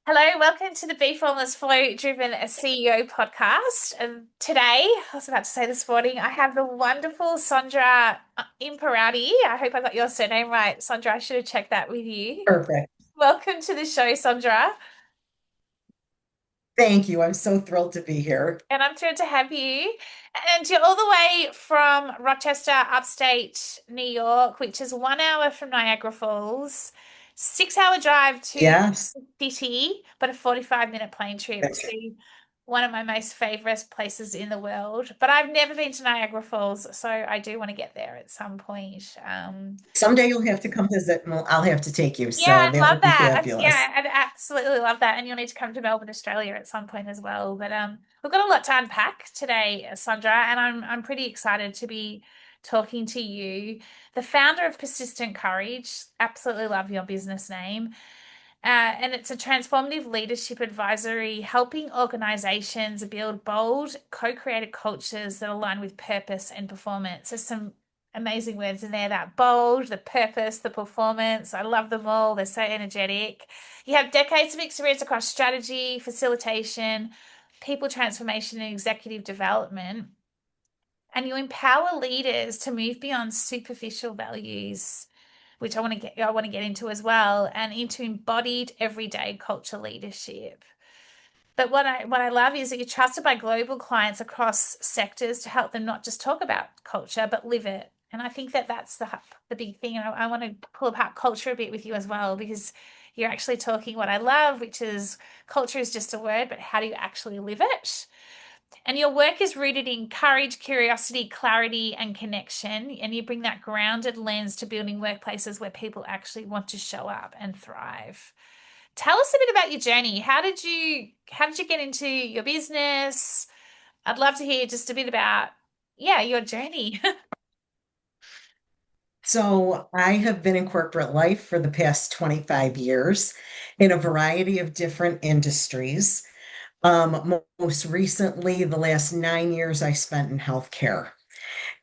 Hello, welcome to the Bee Formless Flow Driven CEO podcast. And today, I was about to say this morning, I have the wonderful Sondra Imperati. I hope I got your surname right. Sondra, I should have checked that with you. Perfect. Welcome to the show, Sondra. Thank you. I'm so thrilled to be here. And I'm thrilled to have you. And you're all the way from Rochester, upstate New York, which is 1 hour from Niagara Falls, 6 hour drive to Yes. the city, but a 45-minute plane trip to one of my most favorite places in the world. But I've never been to Niagara Falls, so I do want to get there at some point. Someday you'll have to come visit and I'll have to take you. Yeah, So I'd that love would be that. fabulous. Yeah, I'd absolutely love that. And you'll need to come to Melbourne, Australia at some point as well. But we've got a lot to unpack today, Sondra, and I'm pretty excited to be talking to you, the founder of Persistent Courage. Absolutely love your business name. And it's a transformative leadership advisory, helping organizations build bold, co-created cultures that align with purpose and performance. There's some amazing words in there, that bold, the purpose, the performance. I love them all. They're so energetic. You have decades of experience across strategy, facilitation, people transformation, and executive development. And you empower leaders to move beyond superficial values, which I want to get into as well, and into embodied everyday culture leadership. But what I love is that you're trusted by global clients across sectors to help them not just talk about culture but live it. And I think that that's the big thing. And I want to pull apart culture a bit with you as well, because you're actually talking what I love, which is culture is just a word, but how do you actually live it? And your work is rooted in courage, curiosity, clarity, and connection. And you bring that grounded lens to building workplaces where people actually want to show up and thrive. Tell us a bit about your journey. How did you get into your business? I'd love to hear just a bit about, yeah, your journey. So I have been in corporate life for the past 25 years in a variety of different industries. Most recently, the last 9 years I spent in healthcare.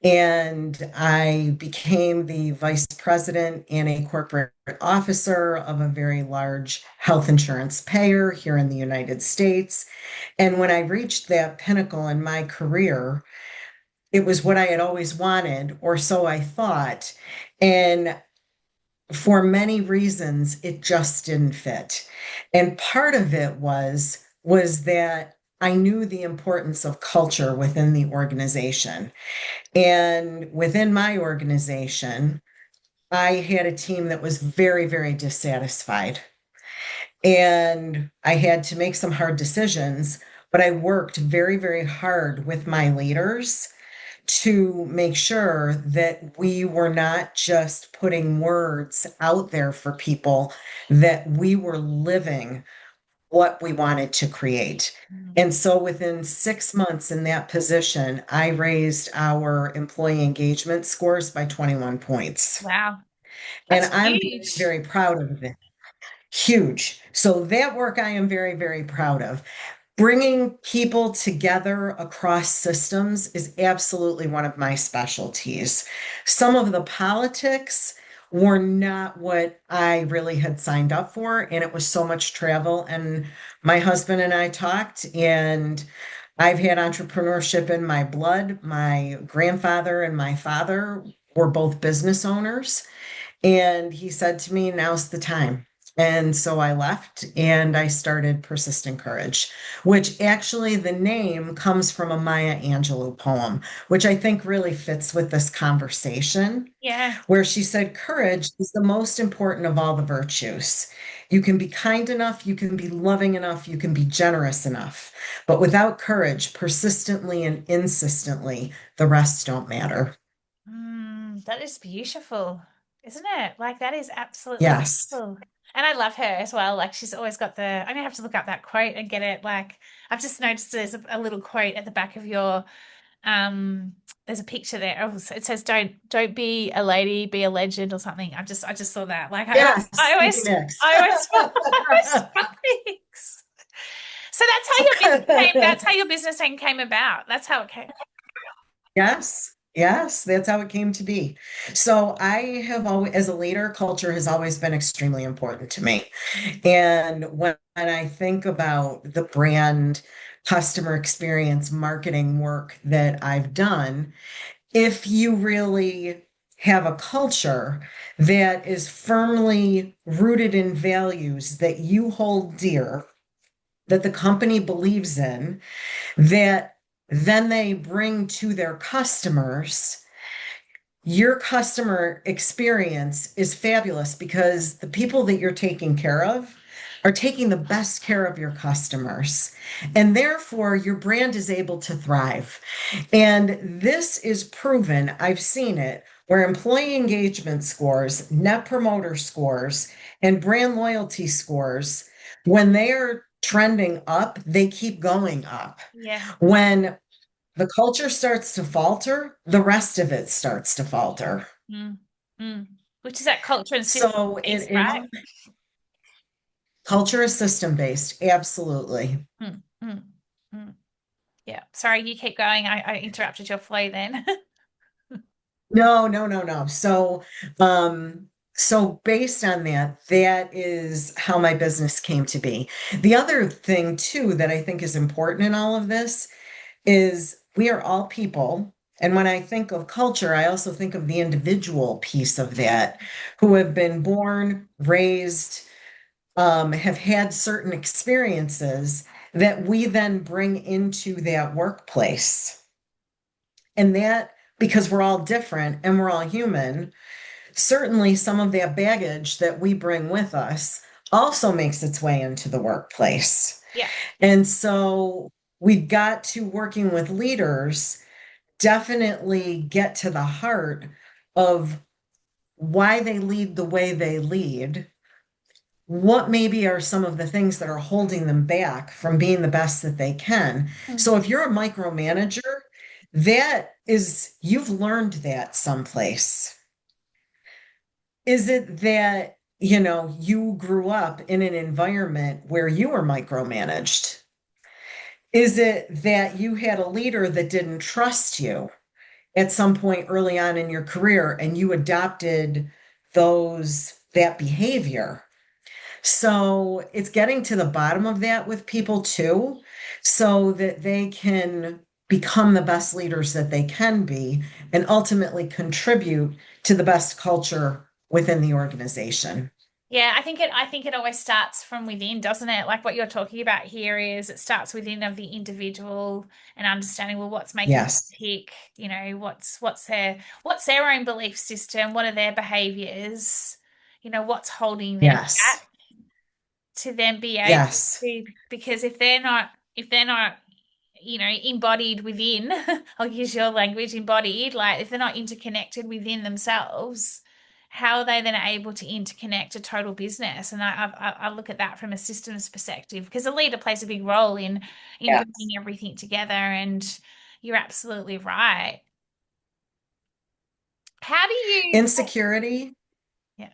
And I became the vice president and a corporate officer of a very large health insurance payer here in the United States. And when I reached that pinnacle in my career, it was what I had always wanted, or so I thought. And for many reasons, it just didn't fit. And part of it was that I knew the importance of culture within the organization. And within my organization, I had a team that was very, very dissatisfied. And I had to make some hard decisions, but I worked very, very hard with my leaders to make sure that we were not just putting words out there for people, that we were living what we wanted to create. And so within 6 months in that position, I raised our employee engagement scores by 21 points. Wow, And that's I'm very, huge. very proud of it. Huge. So that work I am very, very proud of. Bringing people together across systems is absolutely one of my specialties. Some of the politics were not what I really had signed up for, and it was so much travel. And my husband and I talked, and I've had entrepreneurship in my blood. My grandfather and my father were both business owners. And he said to me, now's the time. And so I left and I started Persistent Courage, which actually the name comes from a Maya Angelou poem, which I think really fits with this conversation, Yeah. where she said, courage is the most important of all the virtues. You can be kind enough, you can be loving enough, you can be generous enough. But without courage, persistently and insistently, the rest don't matter. That is beautiful, isn't it? Like that is absolutely Yes. beautiful. And I love her as well. Like she's always got I'm gonna have to look up that quote and get it. Like I've just noticed there's a little quote at the back of your um there's a picture there. Oh, so it says don't be a lady, be a legend or something. I just saw that. Like I always I Yes, thank you, always next. I always I always spot things. So that's how your business name came about. That's how it came. Yes, Yes, that's how it came to be. So I have always, as a leader, culture has always been extremely important to me. And when I think about the brand customer experience marketing work that I've done, if you really have a culture that is firmly rooted in values that you hold dear, that the company believes in, that then they bring to their customers, your customer experience is fabulous because the people that you're taking care of are taking the best care of your customers. And therefore, your brand is able to thrive. And this is proven, I've seen it, where employee engagement scores, net promoter scores, and brand loyalty scores, when they are trending up, they keep going up. Yeah. When the culture starts to falter, the rest of it starts to falter. Mm. Mm. Which is that culture and system So based, it right? all culture is system based, absolutely. Mm. Mm. Mm. Yeah. Sorry, you keep going. I interrupted your flow then. No, no, no, no. So based on that, that is how my business came to be. The other thing too that I think is important in all of this is we are all people. And when I think of culture, I also think of the individual piece of that, who have been born, raised, have had certain experiences that we then bring into that workplace. And that, because we're all different and we're all human, certainly some of that baggage that we bring with us also makes its way into the workplace. Yeah. And so we've got to, working with leaders, definitely get to the heart of why they lead the way they lead. What maybe are some of the things that are holding them back from being the best that they can? Mm. So if you're a micromanager, that is, you've learned that someplace. Is it that, you grew up in an environment where you were micromanaged? Is it that you had a leader that didn't trust you at some point early on in your career and you adopted that behavior? So it's getting to the bottom of that with people too, so that they can become the best leaders that they can be and ultimately contribute to the best culture within the organization. Yeah, I think it always starts from within, doesn't it? Like what you're talking about here is it starts within of the individual and understanding, well, what's making them Yes, tick, what's their own belief system, what are their behaviors, what's holding them yes, back to then be able yes, to, because if they're not embodied within, I'll use your language, embodied, like if they're not interconnected within themselves, how are they then able to interconnect a total business? And I look at that from a systems perspective because a leader plays a big role in yes. bringing everything together. And you're absolutely right. How do you? Insecurity, Yeah.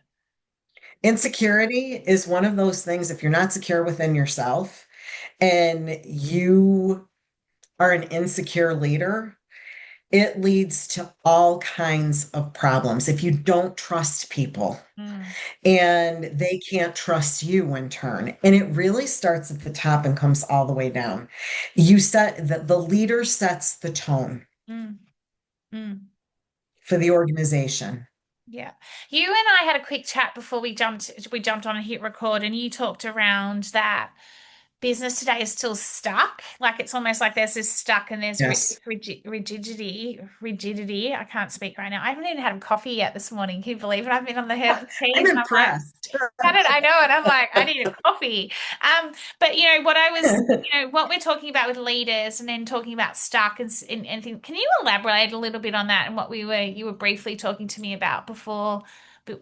insecurity is one of those things. If you're not secure within yourself and you are an insecure leader, it leads to all kinds of problems. If you don't trust people Mm, and they can't trust you in turn, and it really starts at the top and comes all the way down. The leader sets the tone mm, mm. for the organization. Yeah. You and I had a quick chat before we jumped on and hit record, and you talked around that business today is still stuck. Like it's almost like there's this stuck and there's Yes, rigidity. I can't speak right now. I haven't even had a coffee yet this morning. Can you believe it? I've been on the herbal I'm teas and I'm like, impressed. how did I know it? I'm like, I need a coffee. But what we're talking about with leaders and then talking about stuck and things. Can you elaborate a little bit on that and what you were briefly talking to me about before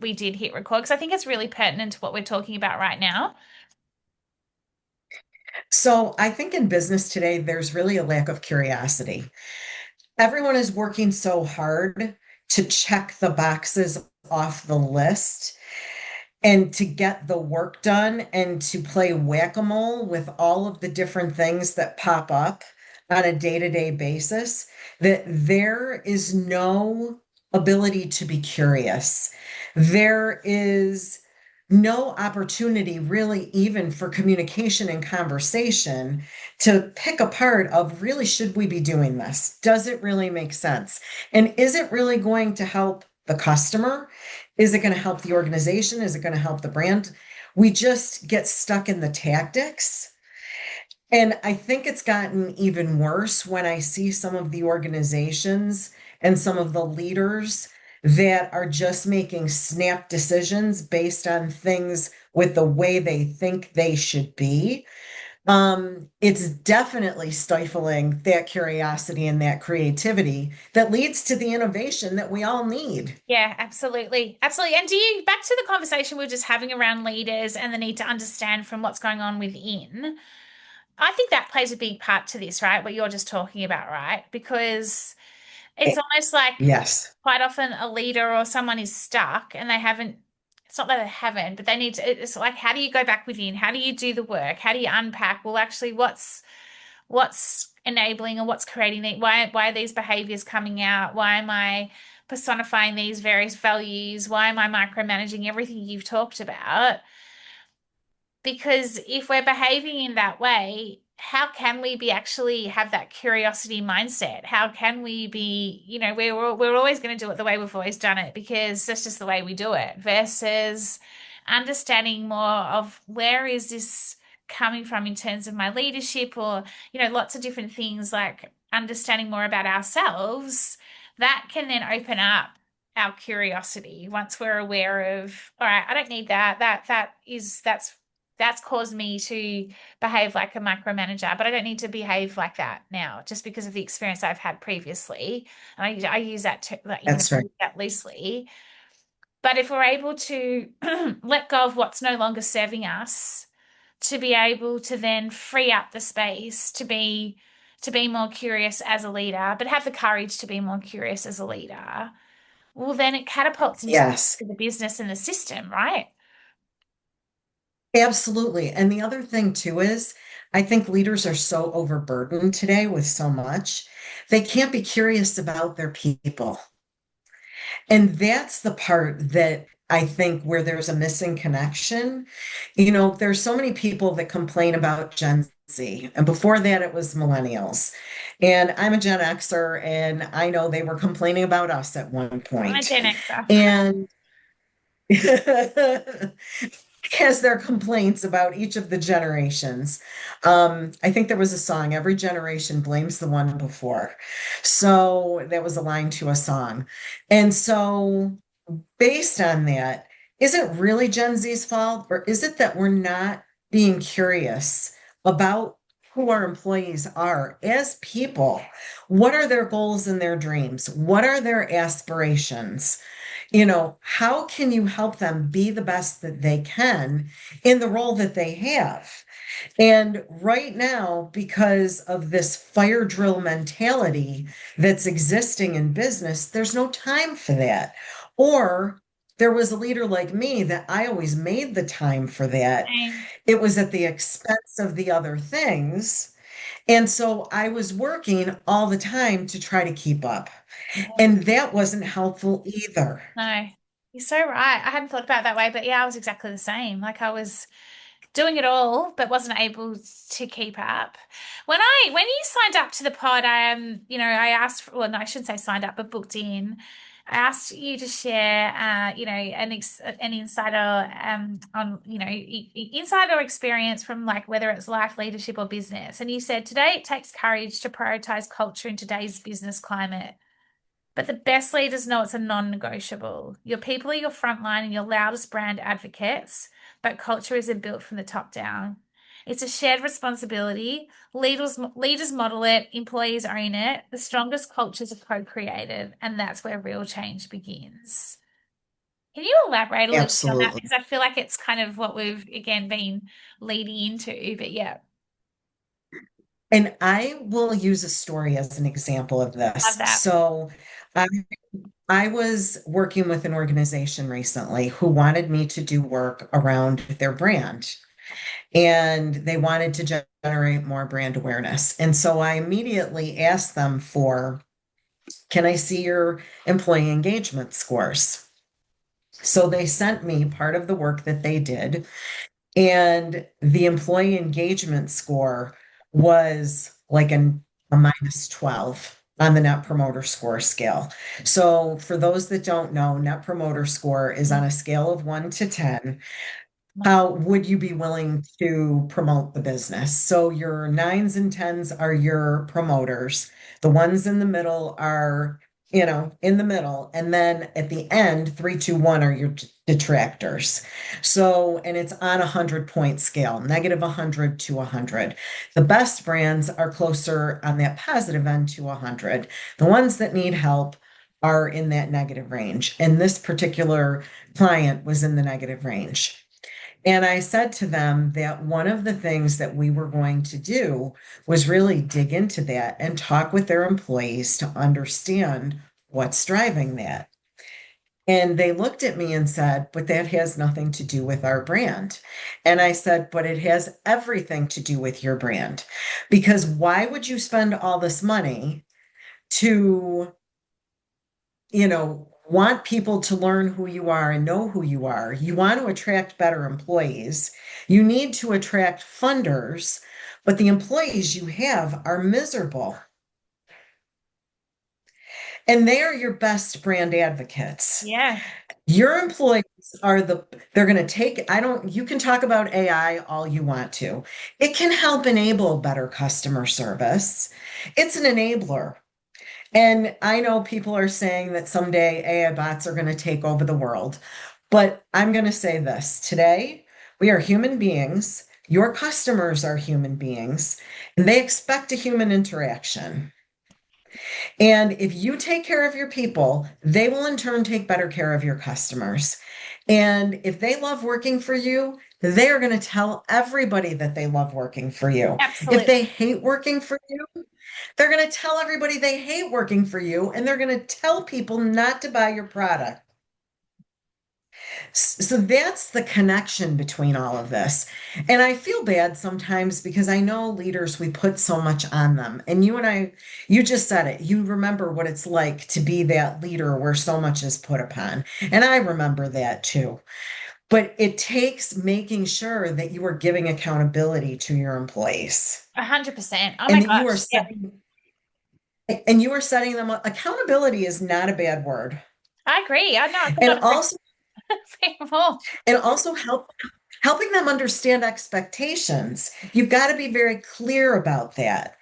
we did hit record? Because I think it's really pertinent to what we're talking about right now. So I think in business today, there's really a lack of curiosity. Everyone is working so hard to check the boxes off the list and to get the work done and to play whack-a-mole with all of the different things that pop up on a day-to-day basis that there is no ability to be curious. There is no opportunity really even for communication and conversation to pick apart of really should we be doing this? Does it really make sense? And is it really going to help the customer? Is it going to help the organization? Is it going to help the brand? We just get stuck in the tactics, and I think it's gotten even worse when I see some of the organizations and some of the leaders that are just making snap decisions based on things with the way they think they should be. It's definitely stifling that curiosity and that creativity that leads to the innovation that we all need. Yeah, absolutely. Absolutely. And do you, back to the conversation we were just having around leaders and the need to understand from what's going on within, I think that plays a big part to this, right? What you're just talking about, right? Because it's almost like Yes, quite often a leader or someone is stuck and they haven't, it's not that they haven't, but they need to, it's like, how do you go back within? How do you do the work? How do you unpack? Well, actually, what's enabling or what's creating the, why are these behaviors coming out? Why am I personifying these various values? Why am I micromanaging everything you've talked about? Because if we're behaving in that way, how can we be actually have that curiosity mindset? How can we be, we're always going to do it the way we've always done it because that's just the way we do it, versus understanding more of where is this coming from in terms of my leadership, or, lots of different things, like understanding more about ourselves. That can then open up our curiosity once we're aware of, all right, I don't need that. That's caused me to behave like a micromanager, but I don't need to behave like that now just because of the experience I've had previously. And I use that to, like, that's right. use that loosely. But if we're able to let go of what's no longer serving us, to be able to then free up the space to be more curious as a leader, but have the courage to be more curious as a leader, well, then it catapults into Yes. the business and the system, right? Absolutely. And the other thing too is I think leaders are so overburdened today with so much, they can't be curious about their people. And that's the part that I think where there's a missing connection. There's so many people that complain about Gen Z, and before that it was millennials. And I'm a Gen Xer, and I know they were complaining about us at one I'm a point. Gen Xer. And has their complaints about each of the generations. I think there was a song, every generation blames the one before. So that was a line to a song. And so, based on that, is it really Gen Z's fault, or is it that we're not being curious about who our employees are as people? What are their goals and their dreams? What are their aspirations? How can you help them be the best that they can in the role that they have? And right now, because of this fire drill mentality that's existing in business, there's no time for that. Or there was a leader like me that I always made the time for that. Same. It was at the expense of the other things. And so I was working all the time to try to keep up. And that wasn't helpful either. No, you're so right. I hadn't thought about it that way, but yeah, I was exactly the same. Like I was doing it all, but wasn't able to keep up. When you signed up to the pod, I asked, well, no, I shouldn't say signed up, but booked in. I asked you to share, an insider, insider experience from, like, whether it's life, leadership, or business. And you said today it takes courage to prioritize culture in today's business climate. But the best leaders know it's a non-negotiable. Your people are your frontline and your loudest brand advocates, but culture isn't built from the top down. It's a shared responsibility. Leaders model it, employees own it. The strongest cultures are co-created, and that's where real change begins. Can you elaborate a little bit on that? Absolutely. Because I feel like it's kind of what we've again been leading into, but yeah, And I will use a story as an example of love this. that. So I, I was working with an organization recently who wanted me to do work around their brand. and they wanted to generate more brand awareness. And so I immediately asked them for, can I see your employee engagement scores? So they sent me part of the work that they did, and the employee engagement score was like a minus 12 on the Net Promoter Score scale. So for those that don't know, Net Promoter Score is on a scale of 1 to 10. How would you be willing to promote the business? So your nines and tens are your promoters. The ones in the middle are, in the middle. And then at the end, three, two, one are your detractors. So, and it's on 100-point scale, negative 100 to 100. The best brands are closer on that positive end to 100. The ones that need help are in that negative range. And this particular client was in the negative range. And I said to them that one of the things that we were going to do was really dig into that and talk with their employees to understand what's driving that. And they looked at me and said, but that has nothing to do with our brand. And I said, but it has everything to do with your brand. Because why would you spend all this money to want people to learn who you are and know who you are? You want to attract better employees. You need to attract funders, but the employees you have are miserable. And they are your best brand advocates. Yeah. Your employees are they're going to take, you can talk about AI all you want to. It can help enable better customer service. It's an enabler. And I know people are saying that someday AI bots are going to take over the world, but I'm going to say this today, we are human beings. Your customers are human beings, and they expect a human interaction. And if you take care of your people, they will in turn take better care of your customers. And if they love working for you, they are going to tell everybody that they love working for you. If Absolutely. they hate working for you, they're going to tell everybody they hate working for you, and they're going to tell people not to buy your product. So that's the connection between all of this. And I feel bad sometimes because I know leaders, we put so much on them. And you just said it. You remember what it's like to be that leader where so much is put upon. And I remember that too. But it takes making sure that you are giving accountability to your employees 100%. Oh my and that you are gosh. Yeah. setting them up. Accountability is not a bad word. I agree. I know. I could And not also agree more. and also helping them understand expectations. You've got to be very clear about that.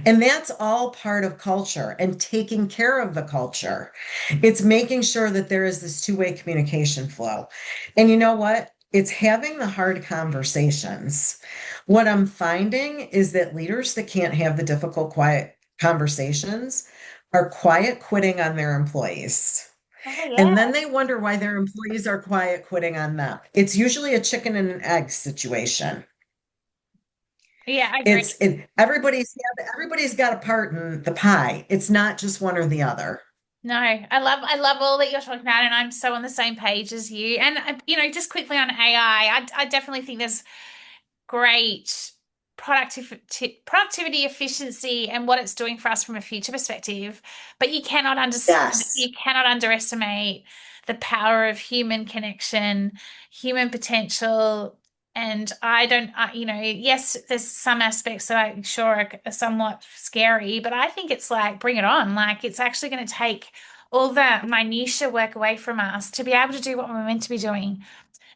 And that's all part of culture and taking care of the culture. It's making sure that there is this two-way communication flow. And you know what? It's having the hard conversations. What I'm finding is that leaders that can't have the difficult, quiet conversations are quiet quitting on their employees. Oh yeah. And then they wonder why their employees are quiet quitting on them. It's usually a chicken and an egg situation. Yeah, I agree. Everybody's got a part in the pie. It's not just one or the other. No, I love all that you're talking about, and I'm so on the same page as you. And just quickly on AI, I definitely think there's great productivity, efficiency, and what it's doing for us from a future perspective. But Yes, you cannot underestimate the power of human connection, human potential. And I don't, yes, there's some aspects that I'm sure are somewhat scary, but I think it's like, bring it on. Like, it's actually going to take all the minutia work away from us to be able to do what we're meant to be doing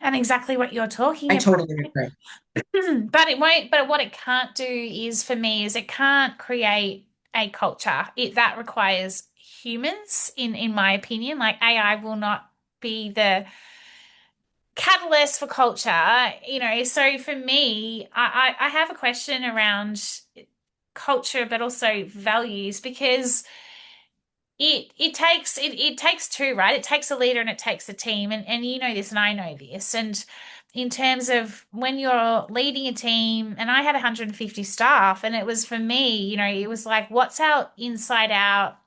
and exactly what you're talking I about. totally agree. But it won't, but what it can't do is for me is it can't create a culture. That requires humans in my opinion. Like AI will not be the catalyst for culture, So for me, I have a question around culture, but also values because it takes two, right? It takes a leader and it takes a team. And you know this and I know this. And in terms of when you're leading a team, and I had 150 staff, and it was for me, it was like, what's our inside out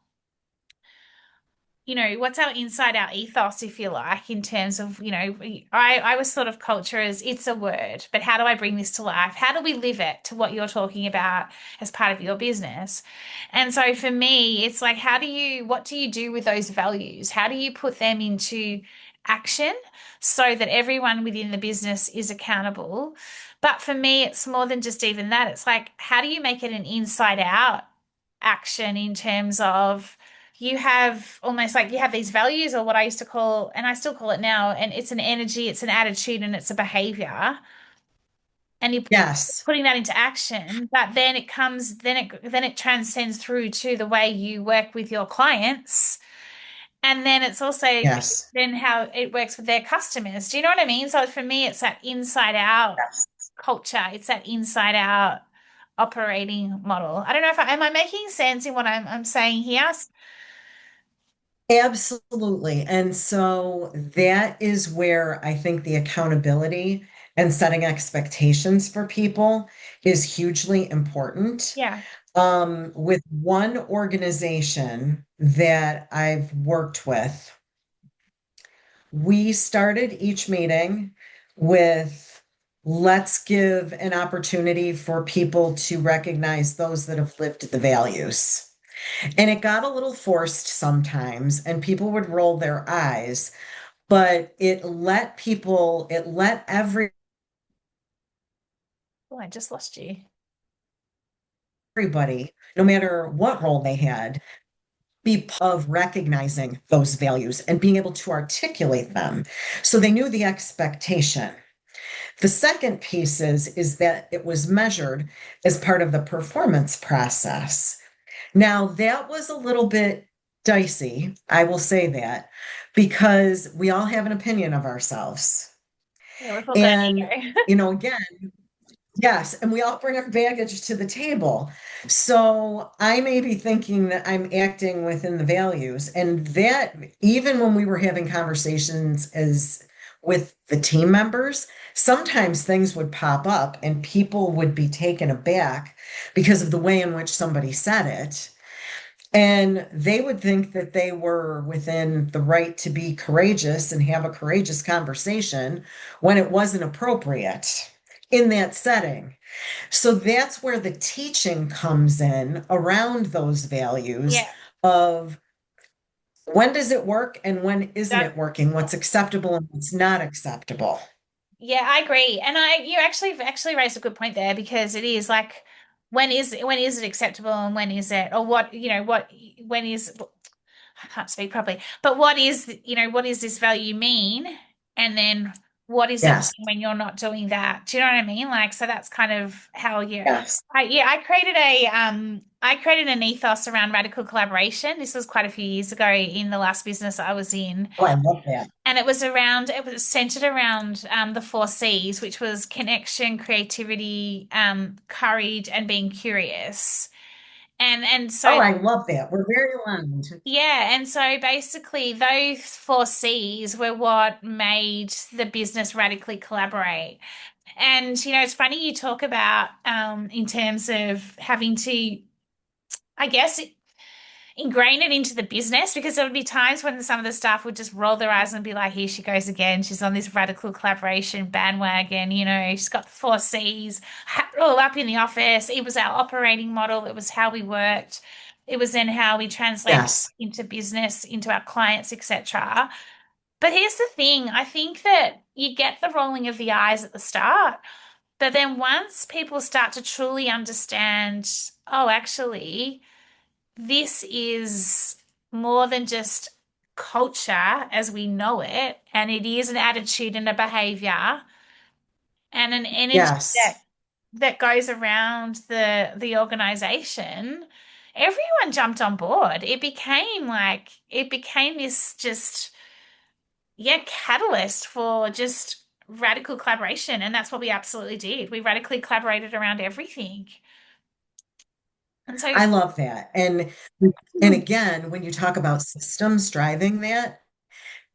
what's our inside out ethos, if you like, in terms of, I was sort of culture as it's a word, but how do I bring this to life? How do we live it to what you're talking about as part of your business? And so for me, it's like, what do you do with those values? How do you put them into action so that everyone within the business is accountable? But for me, it's more than just even that. It's like, how do you make it an inside out action in terms of, you have almost like you have these values, or what I used to call, and I still call it now, and it's an energy, it's an attitude, and it's a behavior. And you're Yes. putting that into action, but then it comes, then it transcends through to the way you work with your clients. And then it's also Yes. then how it works with their customers. Do you know what I mean? So for me, it's that inside out Yes. culture. It's that inside out operating model. I don't know if am I making sense in what I'm saying here? Absolutely. And so that is where I think the accountability and setting expectations for people is hugely important. Yeah. With one organization that I've worked with, we started each meeting with, let's give an opportunity for people to recognize those that have lived the values. And it got a little forced sometimes, and people would roll their eyes, but it let Oh, I just lost you. everybody, no matter what role they had, be part of recognizing those values and being able to articulate them. So they knew the expectation. The second piece is that it was measured as part of the performance process. Now, that was a little bit dicey, I will say that, because we all have an opinion of ourselves. Yeah, we've all got an And, ego. again, yes, and we all bring our baggage to the table. So I may be thinking that I'm acting within the values, and that even when we were having conversations as with the team members, sometimes things would pop up and people would be taken aback because of the way in which somebody said it. And they would think that they were within the right to be courageous and have a courageous conversation when it wasn't appropriate in that setting. So that's where the teaching comes in around those values Yeah. of when does it work and when isn't That, it working, what's acceptable and what's not acceptable. yeah, I agree. And you actually raised a good point there, because it is like, when is it acceptable, and when is it, or what, when is, I can't speak properly, but what is this value mean? And then what is it Yes, mean when you're not doing that? Do you know what I mean? Like, so that's kind of how you, yes. I created an ethos around radical collaboration. This was quite a few years ago in the last business I was in. Oh, I love that. And it was centered around the four C's, which was connection, creativity, courage, and being curious. And Oh, so I love that. We're very aligned. yeah, and so basically those four C's were what made the business radically collaborate. And it's funny you talk about in terms of having to, I guess, ingrain it into the business, because there would be times when some of the staff would just roll their eyes and be like, here she goes again. She's on this radical collaboration bandwagon. She's got the four C's all up in the office. It was our operating model. It was how we worked. It was then how we translated Yes. into business, into our clients, etc. But here's the thing. I think that you get the rolling of the eyes at the start, but then once people start to truly understand, oh, actually, this is more than just culture as we know it, and it is an attitude and a behavior and an energy Yes. that goes around the organization. Everyone jumped on board. It became this just, yeah, catalyst for just radical collaboration, and that's what we absolutely did. We radically collaborated around everything. And so I love that. And again, when you talk about systems driving that,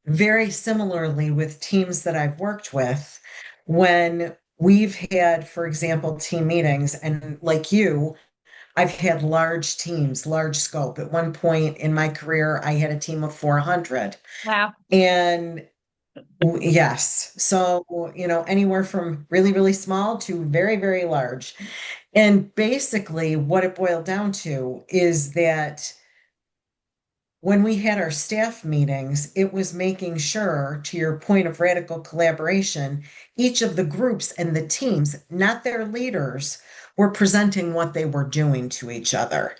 very similarly with teams that I've worked with, when we've had, for example, team meetings, and like you, I've had large teams, large scope. At one point in my career, I had a team of 400. Wow. And yes, so, anywhere from really, really small to very, very large. And basically, what it boiled down to is that when we had our staff meetings, it was making sure, to your point of radical collaboration, each of the groups and the teams, not their leaders, were presenting what they were doing to each other.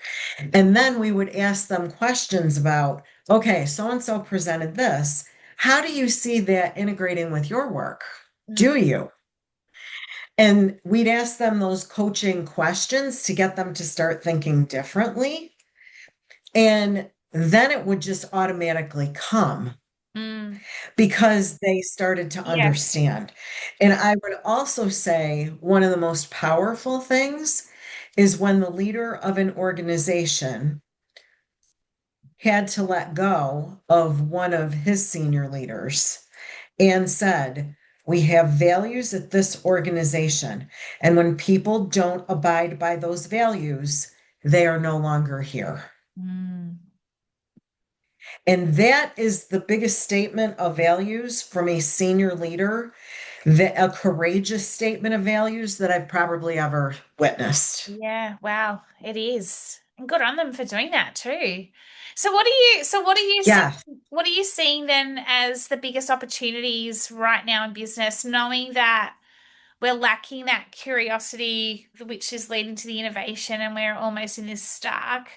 And then we would ask them questions about, okay, so and so presented this. How do you see that integrating with your work? Mm, Do you? And we'd ask them those coaching questions to get them to start thinking differently. And then it would just automatically come mm, because they started to yeah. understand. And I would also say one of the most powerful things is when the leader of an organization had to let go of one of his senior leaders and said, we have values at this organization. And when people don't abide by those values, they are no longer here. Mm, And that is the biggest statement of values from a senior leader, a courageous statement of values that I've probably ever witnessed. yeah. Wow. It is. And good on them for doing that too. So Yeah, what are you seeing then as the biggest opportunities right now in business, knowing that we're lacking that curiosity, which is leading to the innovation, and we're almost in this stark.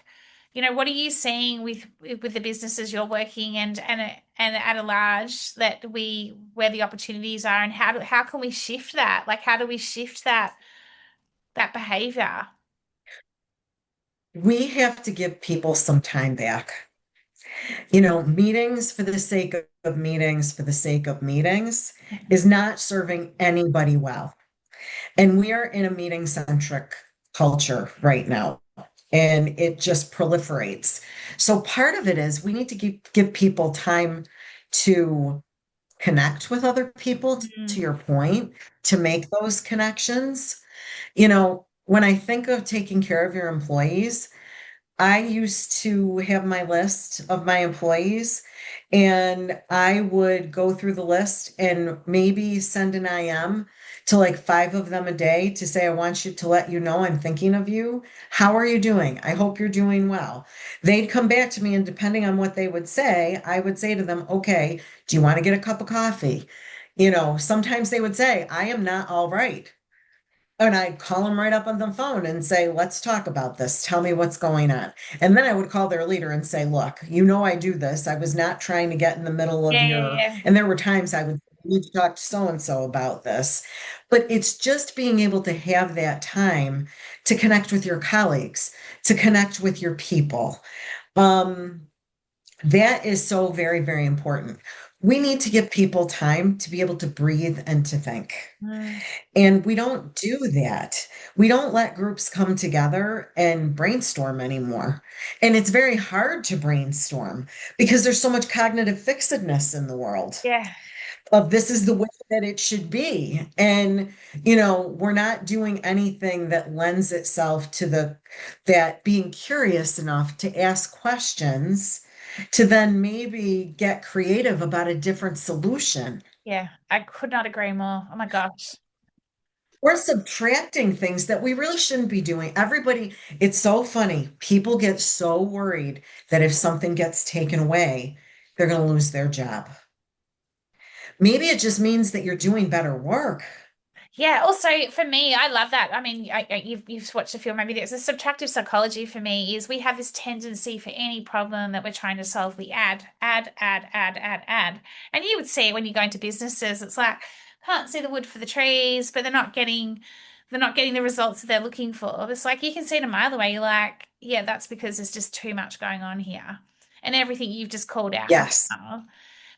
What are you seeing with the businesses you're working and at a large that we where the opportunities are, and how can we shift that? Like, how do we shift that behavior? we have to give people some time back. Meetings for the sake of meetings for the sake of meetings is not serving anybody well. And we are in a meeting centric culture right now, and it just proliferates. So part of it is we need to give people time to connect with other people, to Mm, your point, to make those connections. When I think of taking care of your employees, I used to have my list of my employees, and I would go through the list and maybe send an IM to like five of them a day to say, I want you to let you know I'm thinking of you. How are you doing? I hope you're doing well. They'd come back to me, and depending on what they would say, I would say to them, okay, do you want to get a cup of coffee? Sometimes they would say, I am not all right. And I'd call them right up on the phone and say, let's talk about this. Tell me what's going on. And then I would call their leader and say, look, I do this. I was not trying to get in the middle of yeah, yeah, your, yeah. and there were times I would need to talk to so and so about this. But it's just being able to have that time to connect with your colleagues, to connect with your people. Um, that is so very, very important. We need to give people time to be able to breathe and to think. Mm, And we don't do that. We don't let groups come together and brainstorm anymore. And it's very hard to brainstorm because there's so much cognitive fixedness in the world yeah, of this is the way that it should be. And, we're not doing anything that lends itself to that being curious enough to ask questions to then maybe get creative about a different solution. yeah. I could not agree more. Oh my gosh. We're subtracting things that we really shouldn't be doing. It's so funny. People get so worried that if something gets taken away, they're going to lose their job. Maybe it just means that you're doing better work. Yeah, also for me, I love that. I mean, you've watched a film, maybe there's a subtractive psychology for me is we have this tendency for any problem that we're trying to solve, we add. And you would see it when you go into businesses, it's like can't see the wood for the trees, but they're not getting the results that they're looking for. It's like you can see it a mile away, you're like, yeah, that's because there's just too much going on here. And everything you've just called out Yes. now.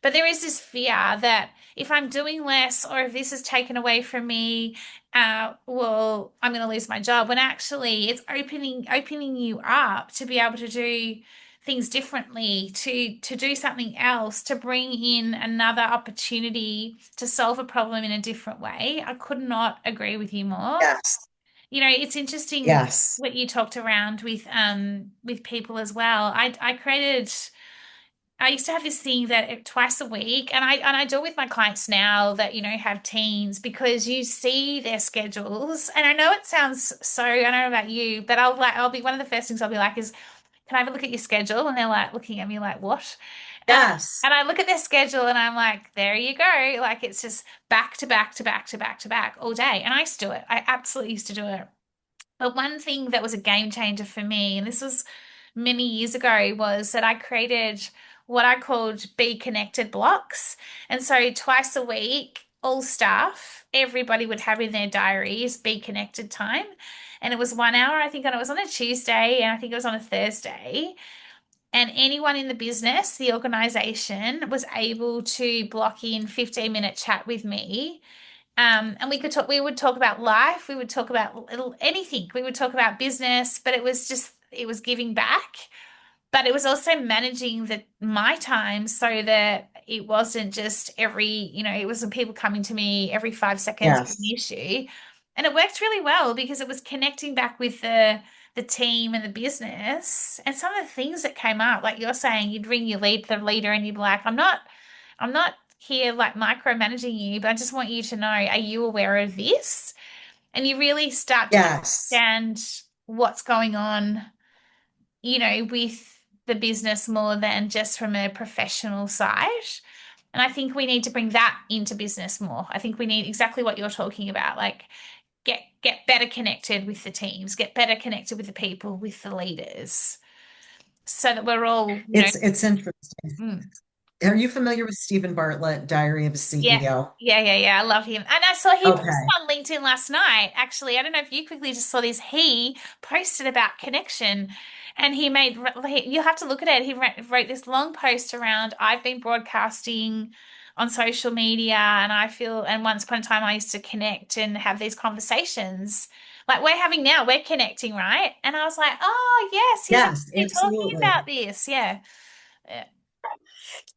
But there is this fear that if I'm doing less or if this is taken away from me, well, I'm going to lose my job. When actually it's opening you up to be able to do things differently, to do something else, to bring in another opportunity to solve a problem in a different way. I could not agree with you more. Yes. It's interesting Yes. what you talked around with people as well. I used to have this thing that twice a week, and I do it with my clients now that, have teens, because you see their schedules. And I know it sounds so, I don't know about you, but I'll be one of the first things I'll be like is, can I have a look at your schedule? And they're like looking at me like, what? Yes. And I look at their schedule and I'm like, there you go. Like it's just back to back to back to back to back all day. And I used to do it. I absolutely used to do it. But one thing that was a game changer for me, and this was many years ago, was that I created what I called Be Connected blocks. And so twice a week, all staff, everybody would have in their diaries Be Connected time. And it was 1 hour, I think, and it was on a Tuesday, and I think it was on a Thursday. And anyone in the business, the organization, was able to block in 15-minute chat with me. And we would talk about life, we would talk about anything, we would talk about business, but it was giving back, but it was also managing my time so that it wasn't just it wasn't people coming to me every 5 seconds with an Yes. issue. And it worked really well because it was connecting back with the team and the business. And some of the things that came up, like you're saying, you'd ring the leader, and you'd be like, I'm not here like micromanaging you, but I just want you to know, are you aware of this? And you really start to Yes. understand what's going on, with the business more than just from a professional side. And I think we need to bring that into business more. I think we need exactly what you're talking about, like get better connected with the teams, get better connected with the people, with the leaders, so that we're all, It's interesting. mm. Are you familiar with Stephen Bartlett, Diary of a Yeah, CEO? yeah. I love him. And I saw he posted Okay. on LinkedIn last night. Actually, I don't know if you quickly just saw this. He posted about connection, and you'll have to look at it. He wrote this long post around, I've been broadcasting on social media, and and once upon a time I used to connect and have these conversations like we're having now. We're connecting, right? And I was like, oh, yes, he's Yes, actually talking absolutely. about this. Yeah. Yeah.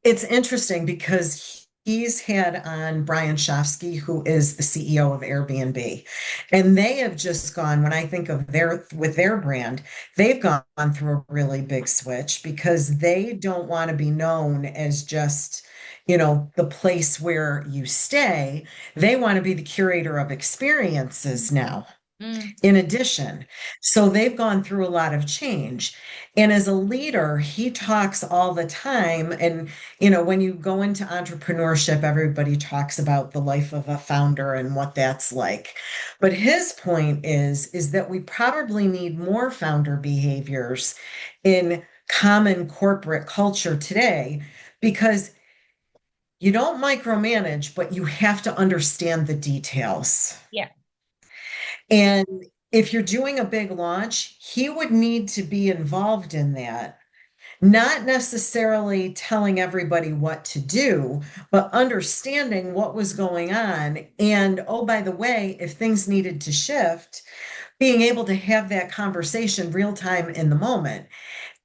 It's interesting because he's had on Brian Shafsky, who is the CEO of Airbnb. And they have just gone, when I think of their brand, they've gone through a really big switch because they don't want to be known as just, the place where you stay. They want to be the curator of experiences now Mm, in addition. So they've gone through a lot of change. And as a leader, he talks all the time. And, when you go into entrepreneurship, everybody talks about the life of a founder and what that's like. But his point is that we probably need more founder behaviors in common corporate culture today because you don't micromanage, but you have to understand the details. yeah. And if you're doing a big launch, he would need to be involved in that, not necessarily telling everybody what to do, but understanding what was going on. And oh, by the way, if things needed to shift, being able to have that conversation real time in the moment.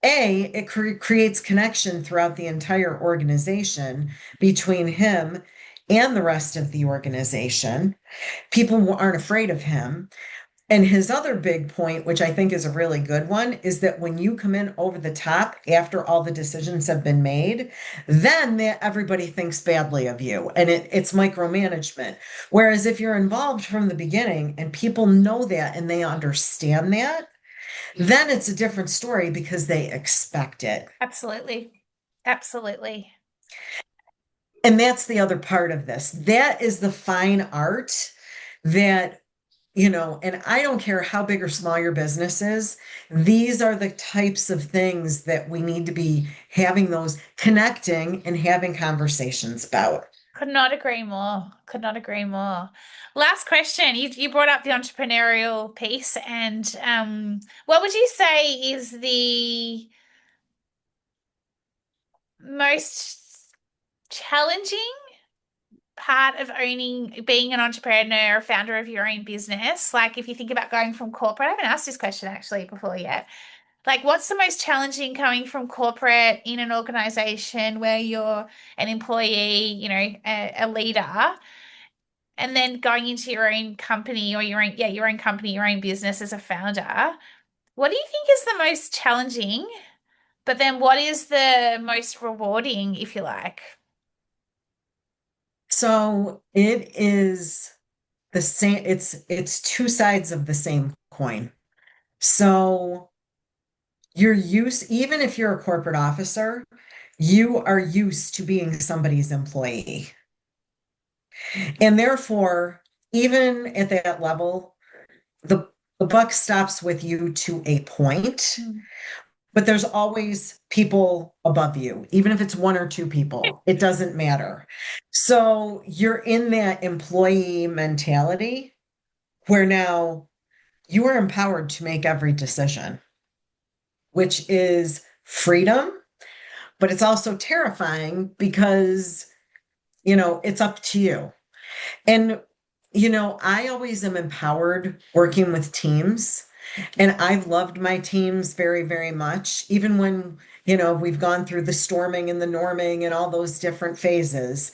It creates connection throughout the entire organization between him and the rest of the organization. People aren't afraid of him. And his other big point, which I think is a really good one, is that when you come in over the top after all the decisions have been made, then everybody thinks badly of you and it's micromanagement. Whereas if you're involved from the beginning and people know that and they understand that, then it's a different story because they expect it. Absolutely. Absolutely. And that's the other part of this. That is the fine art that and I don't care how big or small your business is, these are the types of things that we need to be having those connecting and having conversations about. Could not agree more. Could not agree more. Last question. You brought up the entrepreneurial piece, and what would you say is the most challenging part of being an entrepreneur or founder of your own business? Like, if you think about going from corporate, I haven't asked this question actually before yet. Like, what's the most challenging coming from corporate in an organization where you're an employee, a leader? and then going into your own company or your own company, your own business as a founder, what do you think is the most challenging? But then what is the most rewarding, if you like? So it is the same, it's two sides of the same coin. So you're used, even if you're a corporate officer, you are used to being somebody's employee. And therefore, even at that level, the the buck stops with you to a point, Mm. but there's always people above you, even if it's one or two people, it doesn't matter. So you're in that employee mentality where now you are empowered to make every decision, which is freedom, but it's also terrifying because, it's up to you. And, I always am empowered working with teams. And I've loved my teams very, very much, even when, we've gone through the storming and the norming and all those different phases.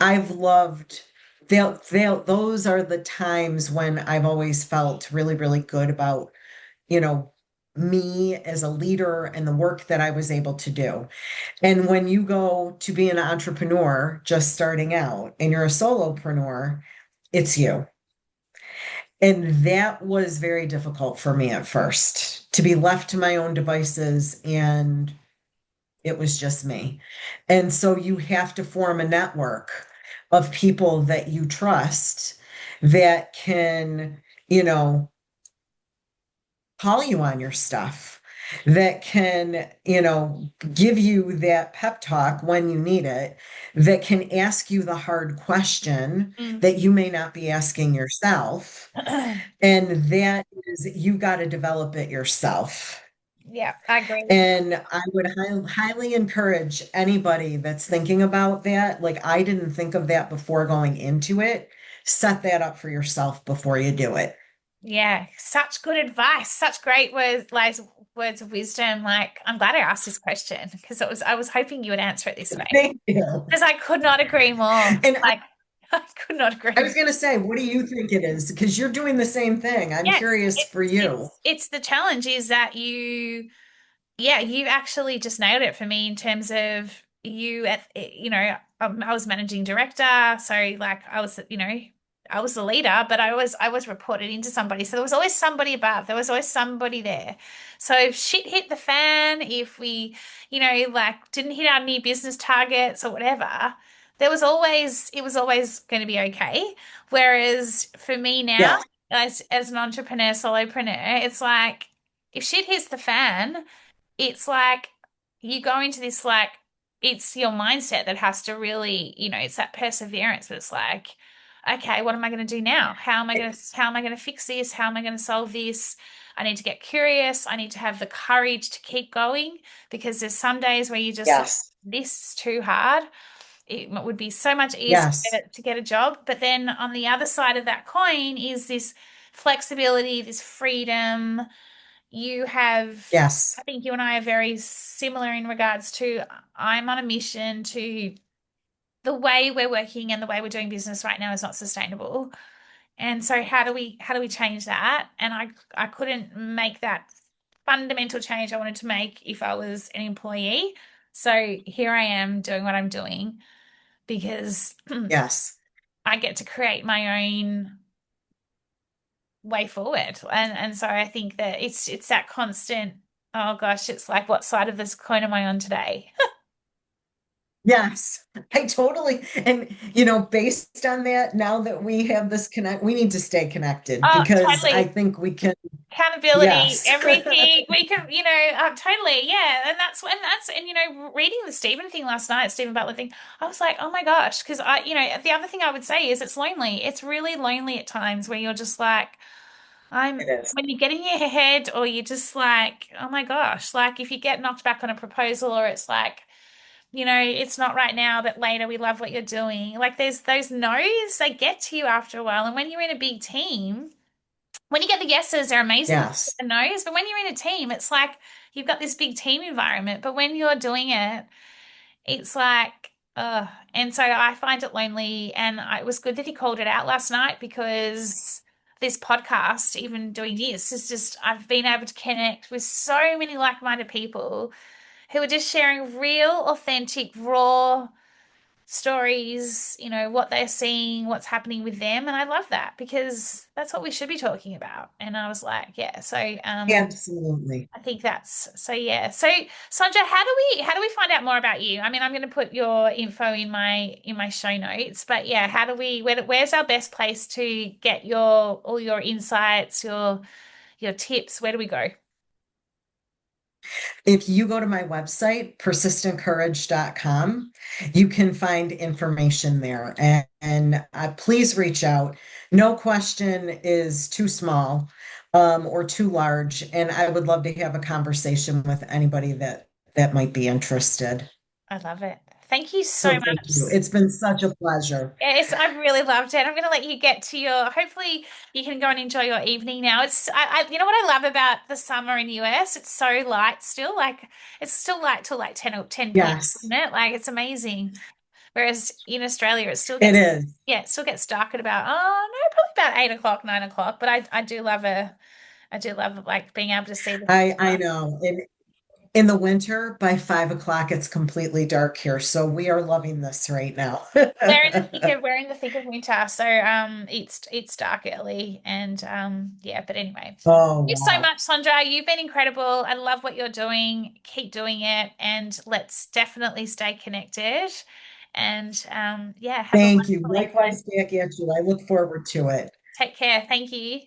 I've loved those are the times when I've always felt really, really good about, you know, me as a leader and the work that I was able to do. And when you go to be an entrepreneur just starting out and you're a solopreneur, it's you. And that was very difficult for me at first to be left to my own devices, and it was just me. And so you have to form a network of people that you trust that can, you know, call you on your stuff, that can, give you that pep talk when you need it, that can ask you the hard question Mm. that you may not be asking yourself. And that is, you got to develop it yourself. Yeah, I agree. And I would highly encourage anybody that's thinking about that. Like, I didn't think of that before going into it. Set that up for yourself before you do it. Yeah, such good advice, such great words, like words of wisdom. Like, I'm glad I asked this question because I was hoping you would answer it this way Thank you. because I could not agree more. And Like, I could not I agree was more. going to say, what do you think it is? Because you're doing the same thing. I'm Yes, curious for you. it's the challenge is that yeah, you actually just nailed it for me in terms of I was managing director, so like I was the leader, but I was reported into somebody. So there was always somebody above. There was always somebody there. So if shit hit the fan, if we, like didn't hit our new business targets or whatever, it was always going to be okay. Whereas for me now, Yes, as an entrepreneur, solopreneur, it's like if shit hits the fan, it's like you go into this like it's your mindset that has to really, it's that perseverance, but it's like, okay, what am I going to do now? How am I going to fix this? How am I going to solve this? I need to get curious. I need to have the courage to keep going because there's some days where you just like, yes, this is too hard. It would be so much easier yes, to get a job. But then on the other side of that coin is this flexibility, this freedom you have, yes, I think you and I are very similar in regards to I'm on a mission to the way we're working and the way we're doing business right now is not sustainable. And so how do we change that? And I couldn't make that fundamental change I wanted to make if I was an employee. So here I am doing what I'm doing because yes. I get to create my own way forward. And so I think that it's that constant, oh gosh, it's like what side of this coin am I on today? Yes, I totally, and based on that, now that we have this connect, we need to stay connected Oh, because I totally. think we can, Accountability, yes. everything we can, totally, yeah. And reading the Stephen thing last night, Stephen Butler thing, I was like, oh my gosh, because the other thing I would say is it's lonely. It's really lonely at times where you're just like, It I'm is. when you get in your head or you're just like, oh my gosh, like if you get knocked back on a proposal or it's like, it's not right now, but later we love what you're doing. Like there's those no's, they get to you after a while. And when you're in a big team, when you get the yeses, they're amazing. When you Yes, get the no's, but when you're in a team, it's like you've got this big team environment. But when you're doing it, it's like, And so I find it lonely. And it was good that he called it out last night because this podcast, even doing this, is just, I've been able to connect with so many like-minded people who are just sharing real, authentic, raw stories, what they're seeing, what's happening with them. And I love that because that's what we should be talking about. And I was like, yeah. So Absolutely. I think that's so yeah. So Sandra, how do we find out more about you? I mean, I'm going to put your info in my show notes, but yeah, where's our best place to get all your insights, your tips? Where do we go? If you go to my website, persistentcourage.com, you can find information there. And please reach out. No question is too small or too large. And I would love to have a conversation with anybody that might be interested. I love it. Thank you so So thank you. much. It's been such a pleasure. Yes, I've really loved it. I'm going to let you get to hopefully you can go and enjoy your evening now. You know what I love about the summer in the US? It's so light still. Like, it's still light till like 10 or 10 p.m., Yes, isn't it? Like, it's amazing. Whereas in Australia, it is. yeah, it still gets dark at about, oh no, probably about 8 o'clock, 9 o'clock. But I do love like being able to see the I stars. know. In the winter, by 5 o'clock, it's completely dark here. So we are loving this right now. We're in the thick of winter, so it's dark early and yeah, but anyway. Oh, Thank you so wow. much, Sondra. You've been incredible. I love what you're doing. Keep doing it and let's definitely stay connected. And yeah, have a Thank you. wonderful evening. Likewise back at you. I look forward to it. Take care. Thank you.